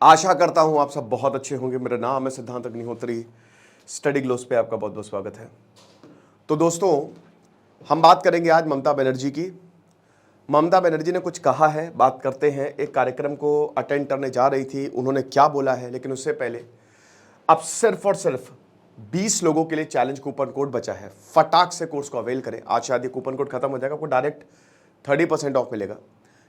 आशा करता हूं आप सब बहुत अच्छे होंगे। मेरा नाम है सिद्धांत अग्निहोत्री। स्टडी ग्लोस पे आपका बहुत बहुत स्वागत है। तो दोस्तों, हम बात करेंगे आज ममता बनर्जी की। ममता बनर्जी ने कुछ कहा है, बात करते हैं। एक कार्यक्रम को अटेंड करने जा रही थी, उन्होंने क्या बोला है, लेकिन उससे पहले अब सिर्फ और सिर्फ 20 लोगों के लिए चैलेंज कूपन कोड बचा है। फटाक से कोर्स को अवेल करें। आज शायद ये कूपन कोड खत्म हो जाएगा, आपको डायरेक्ट 30% ऑफ मिलेगा।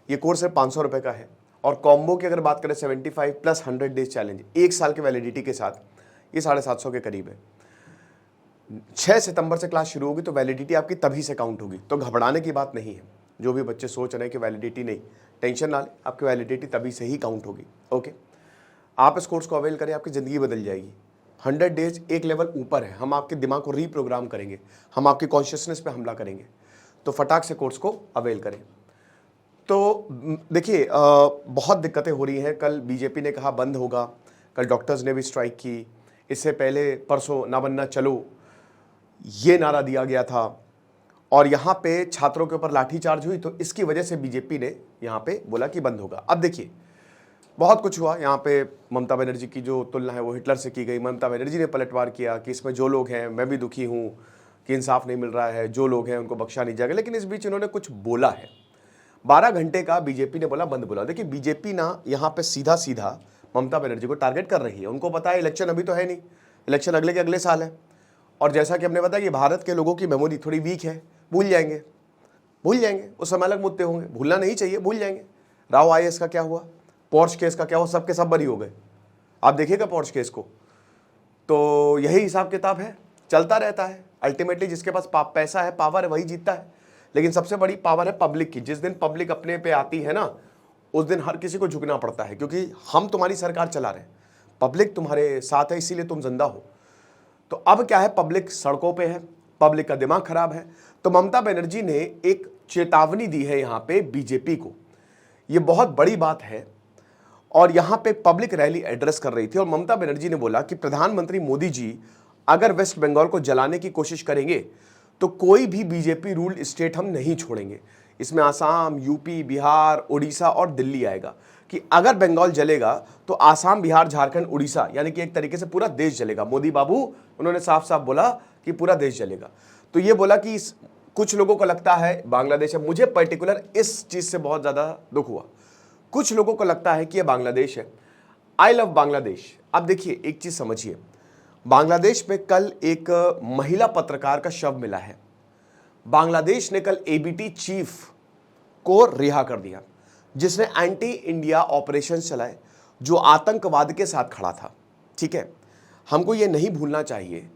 ये कोर्स सिर्फ 500 रुपये का है। और कॉम्बो की अगर बात करें 75 प्लस 100 डेज चैलेंज, 1 साल की वैलिडिटी के साथ, ये 750 के करीब है। 6 सितंबर से क्लास शुरू होगी, तो वैलिडिटी आपकी तभी से काउंट होगी। तो घबराने की बात नहीं है। जो भी बच्चे सोच रहे हैं कि वैलिडिटी नहीं, टेंशन ना लें, आपकी वैलिडिटी तभी से ही काउंट होगी। ओके, आप इस कोर्स को अवेल करें, आपकी ज़िंदगी बदल जाएगी। 100 डेज एक लेवल ऊपर है। हम आपके दिमाग को रीप्रोग्राम करेंगे, हम आपकी कॉन्शियसनेस पे हमला करेंगे। तो फटाक से कोर्स को अवेल करें। तो देखिए, बहुत दिक्कतें हो रही हैं। कल बीजेपी ने कहा बंद होगा, कल डॉक्टर्स ने भी स्ट्राइक की। इससे पहले परसों ना बनना चलो, ये नारा दिया गया था। और यहाँ पे छात्रों के ऊपर लाठीचार्ज हुई, तो इसकी वजह से बीजेपी ने यहाँ पे बोला कि बंद होगा। अब देखिए, बहुत कुछ हुआ यहाँ पे। ममता बनर्जी की जो तुलना है वो हिटलर से की गई। ममता बनर्जी ने पलटवार किया कि इसमें जो लोग हैं, मैं भी दुखी हूँ कि इंसाफ नहीं मिल रहा है, जो लोग हैं उनको बख्शा नहीं जाएगा। लेकिन इस बीच इन्होंने कुछ बोला है। 12 घंटे का बीजेपी ने बोला बंद बोला। देखिए, बीजेपी ना यहाँ पे सीधा सीधा ममता बनर्जी को टारगेट कर रही है। उनको पता है इलेक्शन अभी तो है नहीं, इलेक्शन अगले के अगले साल है। और जैसा कि हमने बताया कि भारत के लोगों की मेमोरी थोड़ी वीक है, भूल जाएंगे उस समय अलग मुद्दे होंगे, भूलना नहीं चाहिए, भूल जाएंगे। राव आईएएस का क्या हुआ, पोर्श केस का क्या हुआ, सबके सब बरी हो गए। आप देखिएगा पोर्श केस को, तो यही हिसाब किताब है, चलता रहता है। अल्टीमेटली जिसके पास पैसा है, पावर है, वही जीतता है। लेकिन सबसे बड़ी पावर है पब्लिक की। जिस दिन पब्लिक अपने पे आती है ना, उस दिन हर किसी को झुकना पड़ता है, क्योंकि हम तुम्हारी सरकार चला रहे हैं, पब्लिक तुम्हारे साथ है, इसीलिए तुम जिंदा हो। तो अब क्या है, पब्लिक सड़कों पे है, पब्लिक का दिमाग खराब है। तो ममता बनर्जी ने एक चेतावनी दी है यहाँ पे बीजेपी को। ये बहुत बड़ी बात है। और यहाँ पे पब्लिक रैली एड्रेस कर रही थी, और ममता बनर्जी ने बोला कि प्रधानमंत्री मोदी जी अगर वेस्ट बंगाल को जलाने की कोशिश करेंगे तो कोई भी बीजेपी रूल्ड स्टेट हम नहीं छोड़ेंगे। इसमें आसाम, यूपी, बिहार, उड़ीसा और दिल्ली आएगा। कि अगर बंगाल जलेगा तो आसाम, बिहार, झारखंड, उड़ीसा, यानी कि एक तरीके से पूरा देश जलेगा। मोदी बाबू उन्होंने साफ साफ बोला कि पूरा देश जलेगा। तो ये बोला कि कुछ लोगों को लगता है बांग्लादेश है। मुझे पर्टिकुलर इस चीज से बहुत ज्यादा दुख हुआ। कुछ लोगों को लगता है कि ये बांग्लादेश है। I love Bangladesh. अब देखिए, एक चीज समझिए, बांग्लादेश में कल एक महिला पत्रकार का शव मिला है। बांग्लादेश ने कल एबीटी चीफ को रिहा कर दिया, जिसने एंटी इंडिया ऑपरेशन चलाए, जो आतंकवाद के साथ खड़ा था। ठीक है, हमको ये नहीं भूलना चाहिए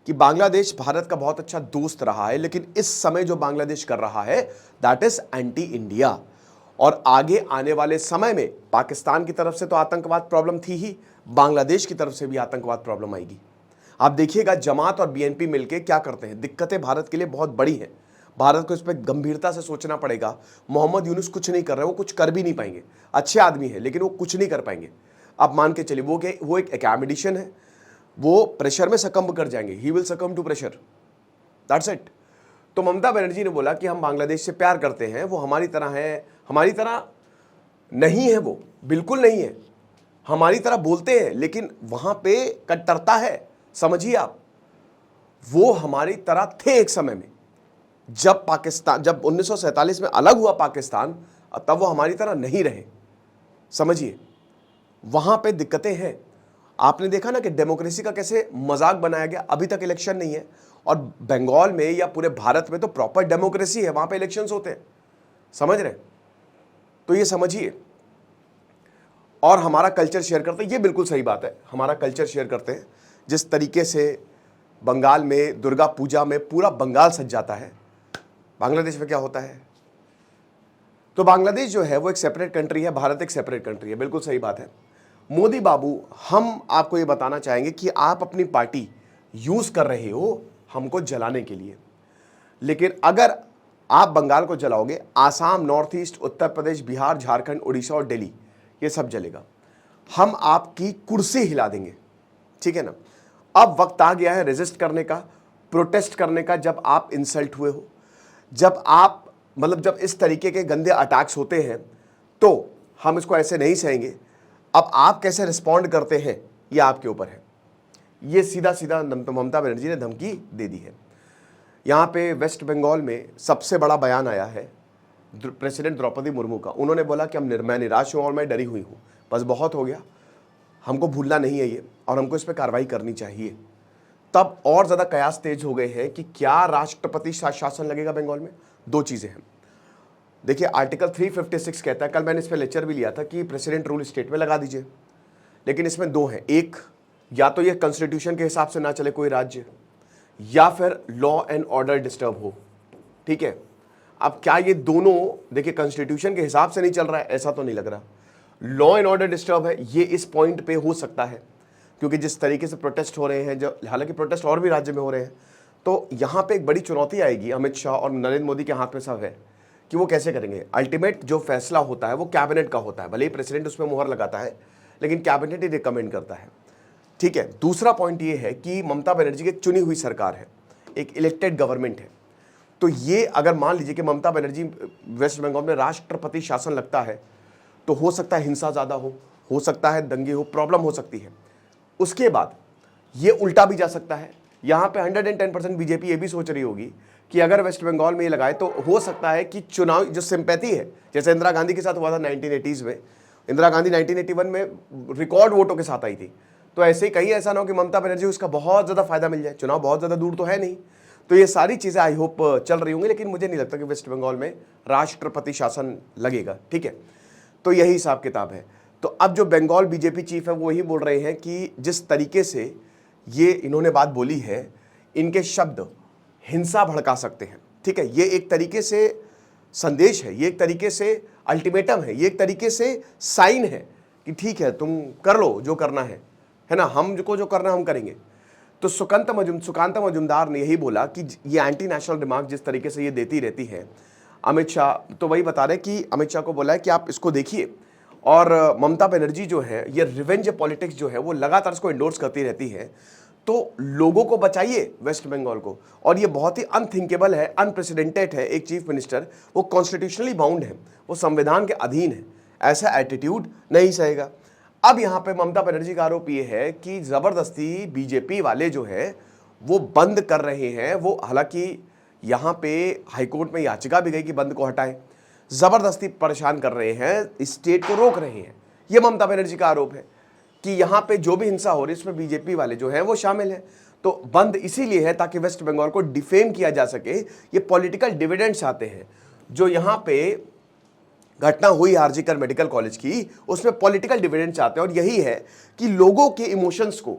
कि बांग्लादेश भारत का बहुत अच्छा दोस्त रहा है, लेकिन इस समय जो बांग्लादेश कर रहा है दैट इज एंटी इंडिया। और आगे आने वाले समय में पाकिस्तान की तरफ से तो आतंकवाद प्रॉब्लम थी ही, बांग्लादेश की तरफ से भी आतंकवाद प्रॉब्लम आएगी। आप देखिएगा जमात और बीएनपी मिलके क्या करते हैं। दिक्कतें भारत के लिए बहुत बड़ी हैं, भारत को इस पर गंभीरता से सोचना पड़ेगा। मोहम्मद यूनुस कुछ नहीं कर रहे, वो कुछ कर भी नहीं पाएंगे। अच्छे आदमी है, लेकिन वो कुछ नहीं कर पाएंगे। अब मान के चलिए वो एक एकेडमिशियन है, वो प्रेशर में सकम्ब कर जाएंगे। He will succumb to pressure, that's it. तो ममता बनर्जी ने बोला कि हम बांग्लादेश से प्यार करते हैं, वो हमारी तरह है। हमारी तरह नहीं है, वो बिल्कुल नहीं है। हमारी तरह बोलते हैं, लेकिन वहां पे कट्टरता है। समझिए आप, वो हमारी तरह थे एक समय में। जब 1947 में अलग हुआ पाकिस्तान, तब वो हमारी तरह नहीं रहे। समझिए, वहां पे दिक्कतें हैं। आपने देखा ना कि डेमोक्रेसी का कैसे मजाक बनाया गया। अभी तक इलेक्शन नहीं है, और बंगाल में या पूरे भारत में तो प्रॉपर डेमोक्रेसी है, वहां पे इलेक्शंस होते हैं। समझ रहे? तो ये समझिए। और हमारा कल्चर शेयर करते हैं, ये बिल्कुल सही बात है, हमारा कल्चर शेयर करते हैं। जिस तरीके से बंगाल में दुर्गा पूजा में पूरा बंगाल सज जाता है, बांग्लादेश में क्या होता है? तो बांग्लादेश जो है वो एक सेपरेट कंट्री है, भारत एक सेपरेट कंट्री है। बिल्कुल सही बात है। मोदी बाबू, हम आपको ये बताना चाहेंगे कि आप अपनी पार्टी यूज कर रहे हो हमको जलाने के लिए, लेकिन अगर आप बंगाल को जलाओगे, आसाम, नॉर्थ ईस्ट, उत्तर प्रदेश, बिहार, झारखंड, उड़ीसा और दिल्ली, ये सब जलेगा। हम आपकी कुर्सी हिला देंगे। ठीक है ना? अब वक्त आ गया है रेजिस्ट करने का, प्रोटेस्ट करने का। जब आप इंसल्ट हुए हो, जब इस तरीके के गंदे अटैक्स होते हैं, तो हम इसको ऐसे नहीं सहेंगे। अब आप कैसे रिस्पॉन्ड करते हैं ये आपके ऊपर है। ये सीधा सीधा ममता बनर्जी ने धमकी दे दी है। यहाँ पे वेस्ट बंगाल में सबसे बड़ा बयान आया है प्रेसिडेंट द्रौपदी मुर्मू का। उन्होंने बोला कि मैं निराश हूँ और मैं डरी हुई हूँ, बस बहुत हो गया, हमको भूलना नहीं है ये, और हमको इस पर कार्रवाई करनी चाहिए। तब और ज़्यादा कयास तेज हो गए हैं कि क्या राष्ट्रपति शासन लगेगा बंगाल में। दो चीज़ें हैं, देखिए आर्टिकल 356 कहता है, कल मैंने इस पर लेक्चर भी लिया था कि प्रेसिडेंट रूल स्टेट में लगा दीजिए, लेकिन इसमें दो हैं, एक या तो ये कॉन्स्टिट्यूशन के हिसाब से ना चले कोई राज्य, या फिर लॉ एंड ऑर्डर डिस्टर्ब हो। ठीक है, अब क्या ये दोनों, देखिए कॉन्स्टिट्यूशन के हिसाब से नहीं चल रहा है ऐसा तो नहीं लग रहा, लॉ एंड ऑर्डर डिस्टर्ब है, ये इस पॉइंट पे हो सकता है, क्योंकि जिस तरीके से प्रोटेस्ट हो रहे हैं, जो हालांकि प्रोटेस्ट और भी राज्य में हो रहे हैं, तो यहाँ पे एक बड़ी चुनौती आएगी। अमित शाह और नरेंद्र मोदी के हाथ में सब है कि वो कैसे करेंगे। अल्टीमेट जो फैसला होता है वो कैबिनेट का होता है, भले ही प्रेसिडेंट उसमें मुहर लगाता है, लेकिन कैबिनेट ही रिकमेंड करता है। ठीक है, दूसरा पॉइंट ये है कि ममता बनर्जी की एक चुनी हुई सरकार है, एक इलेक्टेड गवर्नमेंट है, तो ये अगर मान लीजिए कि ममता बनर्जी वेस्ट बंगाल में राष्ट्रपति शासन लगता है, तो हो सकता है हिंसा ज़्यादा हो सकता है दंगे हो, प्रॉब्लम हो सकती है। उसके बाद ये उल्टा भी जा सकता है। यहाँ पे 110% बीजेपी ये भी सोच रही होगी कि अगर वेस्ट बंगाल में ये लगाए तो हो सकता है कि चुनाव जो सिंपैथी है, जैसे इंदिरा गांधी के साथ हुआ था 1980s में, इंदिरा गांधी 1981 में रिकॉर्ड वोटों के साथ आई थी, तो ऐसे ही कहीं ऐसा ना हो कि ममता बनर्जी उसका बहुत ज़्यादा फायदा मिल जाए। चुनाव बहुत ज़्यादा दूर तो है नहीं, तो ये सारी चीज़ें आई होप चल रही होंगी, लेकिन मुझे नहीं लगता कि वेस्ट बंगाल में राष्ट्रपति शासन लगेगा। ठीक है, तो यही हिसाब किताब है। तो अब जो बंगाल बीजेपी चीफ है वो यही बोल रहे हैं कि जिस तरीके से ये इन्होंने बात बोली है, इनके शब्द हिंसा भड़का सकते हैं। ठीक है, ये एक तरीके से संदेश है, ये एक तरीके से अल्टीमेटम है, ये एक तरीके से साइन है कि ठीक है तुम कर लो जो करना है ना, हमको जो करना है हम करेंगे। तो सुकांता मजुमदार ने यही बोला कि ये एंटी नेशनल रिमार्क जिस तरीके से ये देती रहती है अमित शाह, तो वही बता रहे कि अमित शाह को बोला है कि आप इसको देखिए, और ममता बनर्जी जो है ये रिवेंज पॉलिटिक्स जो है वो लगातार इसको एंडोर्स करती रहती है, तो लोगों को बचाइए वेस्ट बंगाल को। और ये बहुत ही अनथिंकेबल है, अनप्रेसिडेंटेड है, एक चीफ मिनिस्टर वो कॉन्स्टिट्यूशनली बाउंड है, वो संविधान के अधीन है, ऐसा एटीट्यूड नहीं सहेगा। अब यहाँ पे ममता बनर्जी का आरोप ये है कि जबरदस्ती बीजेपी वाले जो है वो बंद कर रहे हैं, वो हालांकि यहाँ पे हाईकोर्ट में याचिका भी गई कि बंद को हटाएं, जबरदस्ती परेशान कर रहे हैं, स्टेट को रोक रहे हैं। ये ममता बनर्जी का आरोप है कि यहाँ पे जो भी हिंसा हो रही है उसमें बीजेपी वाले जो हैं वो शामिल हैं। तो बंद इसीलिए है ताकि वेस्ट बंगाल को डिफेम किया जा सके। ये पॉलिटिकल डिविडेंड्स आते हैं, जो यहाँ पे घटना हुई आरजीकर मेडिकल कॉलेज की, उसमें पॉलिटिकल डिविडेंड्स आते हैं, और यही है कि लोगों के इमोशंस को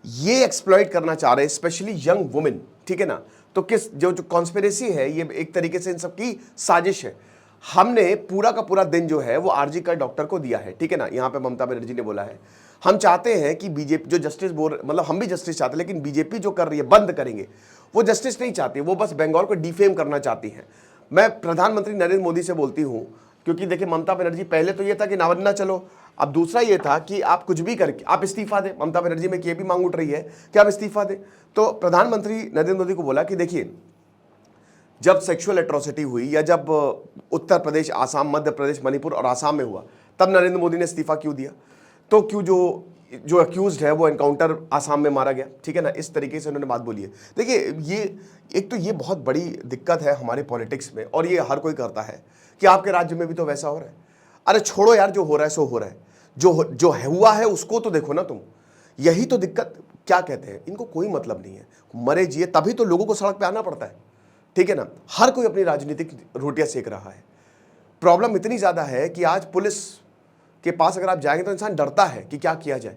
ये एक्सप्लॉइट करना चाह रहे हैं, स्पेशली यंग वुमेन। ठीक है ना, तो किस जो कॉन्स्पिरेसी है ये एक तरीके से इन सब की साजिश है। हमने पूरा का पूरा दिन जो है वो आरजीकर डॉक्टर को दिया है। ठीक है ना, यहाँ पे ममता बनर्जी ने बोला है हम चाहते हैं कि बीजेपी जो जस्टिस बोल, मतलब हम भी जस्टिस चाहते हैं, लेकिन बीजेपी जो कर रही है बंद करेंगे, वो जस्टिस नहीं चाहती, वो बस बंगाल को डिफेम करना चाहती है। मैं प्रधानमंत्री नरेंद्र मोदी से बोलती हूँ, क्योंकि देखिए ममता बनर्जी पहले तो ये था कि ना चलो, अब दूसरा ये था कि आप कुछ भी करके आप इस्तीफा दें। ममता बनर्जी में ये भी मांग उठ रही है कि आप इस्तीफा दें। तो प्रधानमंत्री नरेंद्र मोदी को बोला कि देखिए जब सेक्सुअल एट्रोसिटी हुई, या जब उत्तर प्रदेश, आसाम, मध्य प्रदेश, मणिपुर और आसाम में हुआ, तब नरेंद्र मोदी ने इस्तीफा क्यों दिया? तो क्यों जो अक्यूज्ड है वो एनकाउंटर आसाम में मारा गया। ठीक है ना, इस तरीके से उन्होंने बात बोली है। देखिए ये एक तो ये बहुत बड़ी दिक्कत है हमारे पॉलिटिक्स में, और ये हर कोई करता है कि आपके राज्य में भी तो वैसा हो रहा है। अरे छोड़ो यार, जो हो रहा है सो हो रहा है, जो हुआ है उसको तो देखो ना तुम। यही तो दिक्कत, क्या कहते हैं, इनको कोई मतलब नहीं है, मरे जिए, तभी तो लोगों को सड़क पे आना पड़ता है। ठीक है ना, हर कोई अपनी राजनीतिक रोटियां सेक रहा है। प्रॉब्लम इतनी ज़्यादा है कि आज पुलिस के पास अगर आप जाएंगे तो इंसान डरता है कि क्या किया जाए।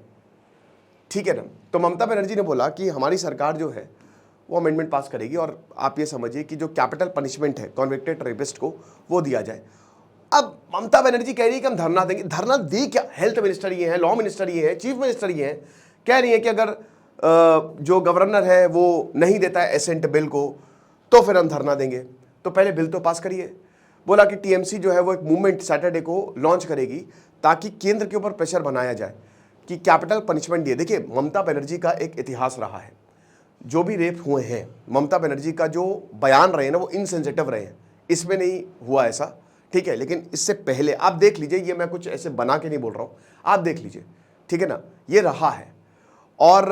ठीक है ना, तो ममता बनर्जी ने बोला कि हमारी सरकार जो है वो अमेंडमेंट पास करेगी, और आप ये समझिए कि जो कैपिटल पनिशमेंट है कॉन्विक्टेड रेपिस्ट को वो दिया जाए। अब ममता बनर्जी कह रही है कि हम धरना देंगे। धरना दे क्या? हेल्थ मिनिस्टर ये है, लॉ मिनिस्टर ये है, चीफ मिनिस्टर ये है, कह रही है कि अगर जो गवर्नर है वो नहीं देता है एसेंट बिल को तो फिर हम धरना देंगे। तो पहले बिल तो पास करिए। बोला कि टीएमसी जो है वो एक मूवमेंट सैटरडे को लॉन्च करेगी ताकि केंद्र के ऊपर प्रेशर बनाया जाए कि कैपिटल पनिशमेंट दिए। देखिए ममता बनर्जी का एक इतिहास रहा है, जो भी रेप हुए हैं, ममता बनर्जी का जो बयान रहे हैं ना वो इनसेंसिटिव रहे हैं, इसमें नहीं हुआ ऐसा। ठीक है, लेकिन इससे पहले आप देख लीजिए, ये मैं कुछ ऐसे बना के नहीं बोल रहा हूँ, आप देख लीजिए, ठीक है ना, ये रहा है। और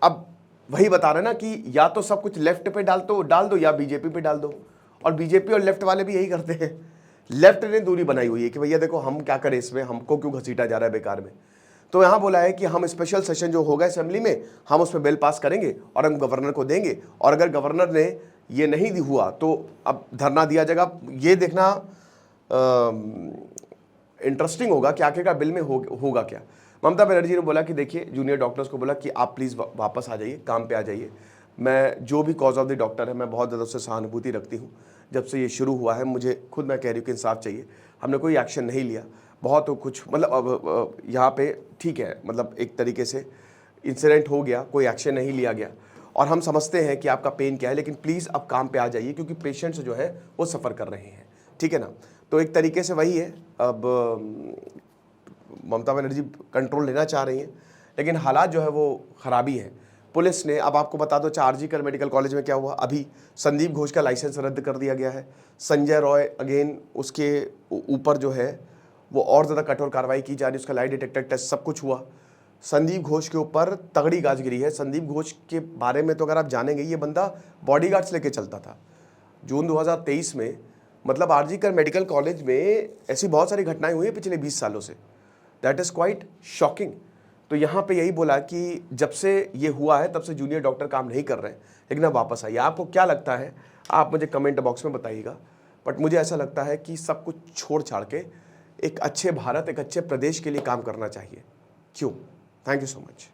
अब वही बता रहे ना कि या तो सब कुछ लेफ्ट पे डाल दो या बीजेपी पे डाल दो, और बीजेपी और लेफ्ट वाले भी यही करते हैं। लेफ्ट ने दूरी बनाई हुई है कि भैया देखो हम क्या करें, इसमें हमको क्यों घसीटा जा रहा है बेकार में। तो यहाँ बोला है कि हम स्पेशल सेशन जो होगा असेंबली में, हम उस पर बिल पास करेंगे और हम गवर्नर को देंगे, और अगर गवर्नर ने ये नहीं हुआ तो अब धरना दिया जाएगा। ये देखना इंटरेस्टिंग होगा कि आखिरकार बिल में होगा क्या। ममता बनर्जी ने बोला कि देखिए, जूनियर डॉक्टर्स को बोला कि आप प्लीज़ वापस आ जाइए, काम पे आ जाइए। मैं जो भी कॉज ऑफ द डॉक्टर है, मैं बहुत ज़्यादा उससे सहानुभूति रखती हूँ। जब से ये शुरू हुआ है मुझे खुद, मैं कह रही हूँ कि इंसाफ चाहिए। हमने कोई एक्शन नहीं लिया, बहुत कुछ मतलब अब यहाँ पे ठीक है, मतलब एक तरीके से इंसिडेंट हो गया, कोई एक्शन नहीं लिया गया, और हम समझते हैं कि आपका पेन क्या है, लेकिन प्लीज़ अब काम पे आ जाइए क्योंकि पेशेंट्स जो है वो सफ़र कर रहे हैं, ठीक है ना। तो एक तरीके से वही है, अब ममता बनर्जी कंट्रोल लेना चाह रही हैं, लेकिन हालात जो है वो ख़राबी है। पुलिस ने, अब आपको बता दो RG मेडिकल कॉलेज में क्या हुआ, अभी संदीप घोष का लाइसेंस रद्द कर दिया गया है। संजय रॉय अगेन, उसके ऊपर जो है वो और ज़्यादा कठोर कार्रवाई की जा रही है, उसका लाई डिटेक्टर टेस्ट सब कुछ हुआ। संदीप घोष के ऊपर तगड़ी गाज गिरी है। संदीप घोष के बारे में तो अगर आप जानेंगे, ये बंदा बॉडीगार्ड्स लेके चलता था। जून 2023 में, मतलब RG मेडिकल कॉलेज में ऐसी बहुत सारी घटनाएं हुई हैं पिछले 20 सालों से, दैट इज़ क्वाइट शॉकिंग। तो यहाँ पे यही बोला कि जब से ये हुआ है तब से जूनियर डॉक्टर काम नहीं कर रहे हैं, लेकिन अब वापस आइए। आपको क्या लगता है, आप मुझे कमेंट बॉक्स में बताइएगा, बट मुझे ऐसा लगता है कि सब कुछ छोड़ छाड़ के एक अच्छे भारत, एक अच्छे प्रदेश के लिए काम करना चाहिए। क्यों? Thank you so much.